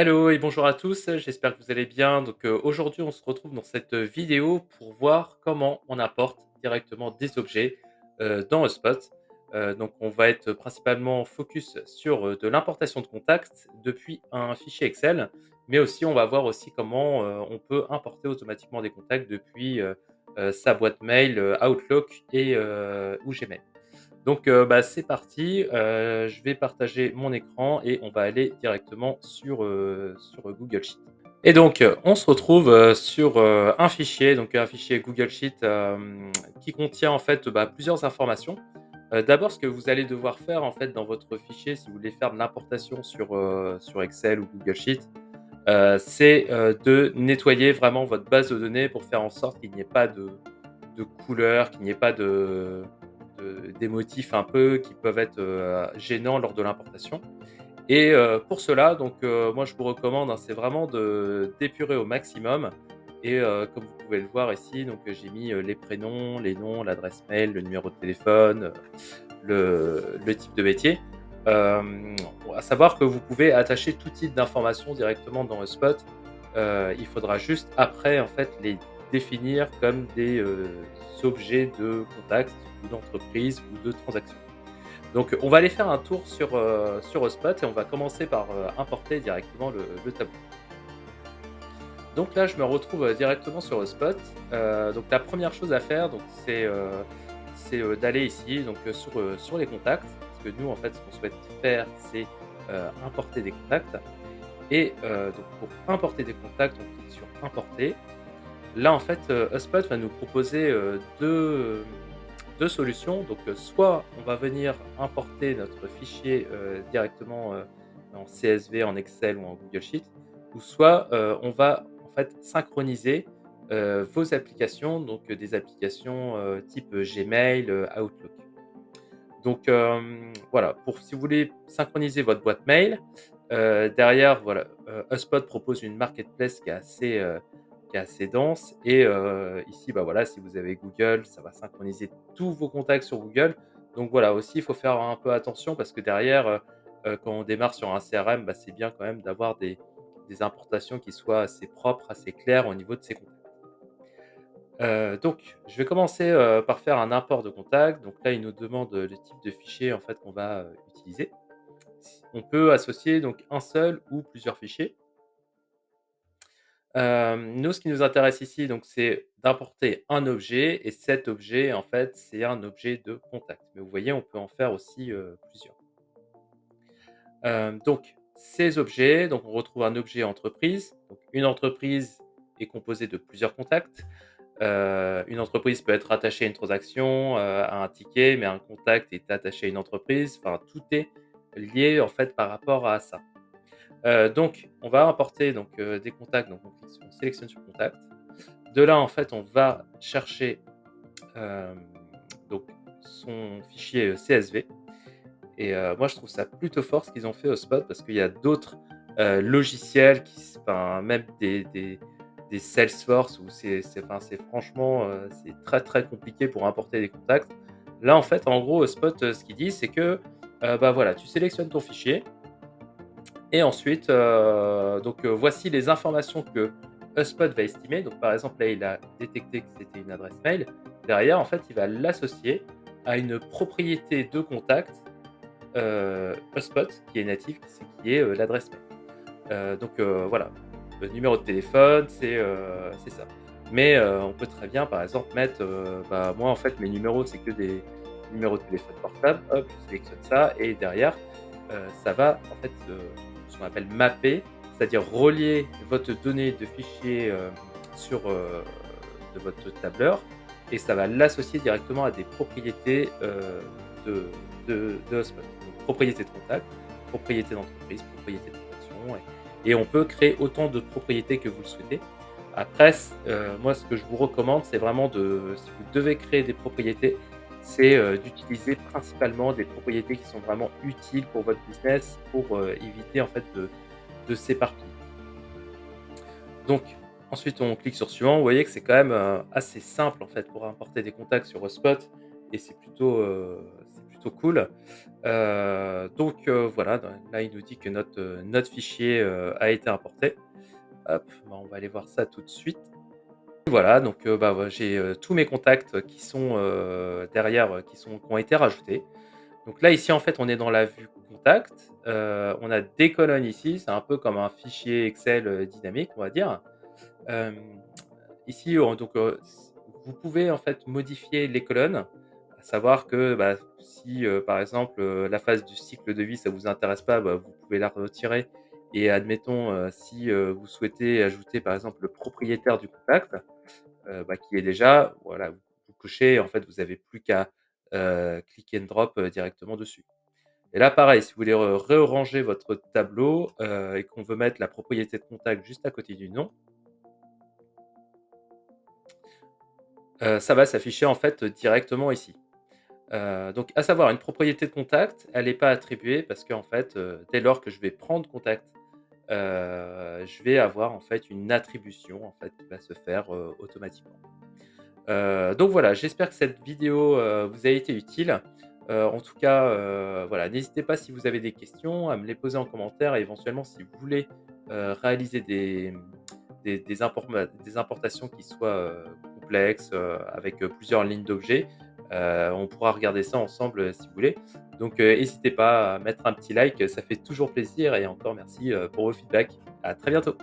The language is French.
Hello et bonjour à tous, j'espère que vous allez bien. Aujourd'hui, on se retrouve dans cette vidéo pour voir comment on apporte directement des objets, dans HubSpot. On va être principalement focus sur, de l'importation de contacts depuis un fichier Excel, mais aussi on va voir aussi comment, on peut importer automatiquement des contacts depuis, sa boîte mail, Outlook ou Gmail. C'est parti, je vais partager mon écran et on va aller directement sur Google Sheet. On se retrouve, sur, un fichier, donc un fichier Google Sheet, qui contient en fait, plusieurs informations. D'abord, ce que vous allez devoir faire en fait dans votre fichier, si vous voulez faire de l'importation sur Excel ou Google Sheet, c'est, de nettoyer vraiment votre base de données pour faire en sorte qu'il n'y ait pas de couleurs, qu'il n'y ait pas des motifs un peu qui peuvent être, gênants lors de l'importation. Pour cela, moi je vous recommande, hein, c'est vraiment de d'épurer au maximum comme vous pouvez le voir ici, j'ai mis, les prénoms, les noms, l'adresse mail, le numéro de téléphone, le type de métier. Hem, à savoir que vous pouvez attacher tout type d'informations directement dans HubSpot. Il faudra juste après, en fait, les définir comme des, objets de contact ou d'entreprise ou de transaction. On va aller faire un tour sur HubSpot et on va commencer par, importer directement le tableau. Donc là, je me retrouve, directement sur HubSpot. La première chose à faire, d'aller ici, sur les contacts. Parce que nous, en fait, ce qu'on souhaite faire, c'est, importer des contacts pour importer des contacts, on clique sur «Importer». Là, en fait, HubSpot va nous proposer, 2 solutions. Soit on va venir importer notre fichier, directement, en CSV, en Excel ou en Google Sheet, ou soit, on va, en fait, synchroniser, vos applications, des applications, type, Gmail, Outlook. Voilà, pour si vous voulez synchroniser votre boîte mail, derrière, voilà, HubSpot propose une marketplace qui est assez dense ici, voilà, si vous avez Google, ça va synchroniser tous vos contacts sur Google. Donc voilà, aussi, il faut faire un peu attention parce que derrière, quand on démarre sur un CRM, c'est bien quand même d'avoir des importations qui soient assez propres, assez claires au niveau de ces contacts. Je vais commencer, par faire un import de contact. Donc là, il nous demande, le type de fichier, en fait, qu'on va, utiliser. On peut associer donc un seul ou plusieurs fichiers. Nous, ce qui nous intéresse ici, c'est d'importer un objet et cet objet, en fait, c'est un objet de contact. Mais vous voyez, on peut en faire aussi, plusieurs. Ces objets, on retrouve un objet entreprise. Donc une entreprise est composée de plusieurs contacts. Une entreprise peut être attachée à une transaction, à un ticket, mais un contact est attaché à une entreprise. Enfin, tout est lié, en fait, par rapport à ça. On va importer des contacts, on sélectionne sur contact. De là, en fait, on va chercher, hem, donc son fichier, CSV moi, je trouve ça plutôt fort ce qu'ils ont fait au Spot parce qu'il y a d'autres, logiciels même des Salesforce où c'est franchement, c'est très, très compliqué pour importer des contacts. Là, en fait, en gros, Spot, ce qu'il dit, c'est que, voilà, tu sélectionnes ton fichier et ensuite, voici les informations que HubSpot va estimer. Donc, par exemple, là, il a détecté que c'était une adresse mail. Derrière, en fait, il va l'associer à une propriété de contact, HubSpot qui est natif, qui est, l'adresse mail. Voilà, le numéro de téléphone, c'est ça. Mais, on peut très bien, par exemple, mettre, moi, en fait, mes numéros, c'est que des numéros de téléphone portable. Hop, je sélectionne ça et derrière, ça va, en fait, ce qu'on appelle mapper, c'est-à-dire relier votre donnée de fichier, sur, de votre tableur et ça va l'associer directement à des propriétés, de HubSpot. Donc propriété de contact, propriété d'entreprise, propriété de transaction et on peut créer autant de propriétés que vous le souhaitez. Après moi ce que je vous recommande, c'est vraiment si vous devez créer des propriétés, c'est, d'utiliser principalement des propriétés qui sont vraiment utiles pour votre business pour, éviter en fait de s'éparpiller. Donc ensuite on clique sur suivant. Vous voyez que c'est quand même, assez simple en fait pour importer des contacts sur HubSpot. et c'est plutôt cool. Voilà, là, il nous dit que notre fichier, a été importé. Hop, bah, on va aller voir ça tout de suite. Voilà, bah, j'ai, tous mes contacts qui sont, derrière, qui ont été rajoutés. Donc là, ici, en fait, on est dans la vue contact, on a des colonnes ici, c'est un peu comme un fichier Excel, dynamique, on va dire. Hem, Ici, vous pouvez, en fait, modifier les colonnes, à savoir que, bah, si, par exemple, la phase du cycle de vie, ça vous intéresse pas, bah, vous pouvez la retirer et admettons, si, vous souhaitez ajouter, par exemple, le propriétaire du contact, bah, qui est déjà, voilà, vous cochez, en fait, vous avez plus qu'à, click and drop, directement dessus. Et là, pareil, si vous voulez réarranger votre tableau, et qu'on veut mettre la propriété de contact juste à côté du nom, ça va s'afficher, en fait, directement ici. Donc à savoir une propriété de contact, elle n'est pas attribuée parce qu'en fait, dès lors que je vais prendre contact, je vais avoir, en fait, une attribution, en fait, qui va se faire, automatiquement. Donc voilà, j'espère que cette vidéo, vous a été utile. En tout cas, voilà, n'hésitez pas si vous avez des questions à me les poser en commentaire et éventuellement si vous voulez, réaliser des importations qui soient, complexes, avec, plusieurs lignes d'objets, on pourra regarder ça ensemble, si vous voulez. Donc, hésitez pas à mettre un petit like, ça fait toujours plaisir et encore merci, pour vos feedbacks. À très bientôt.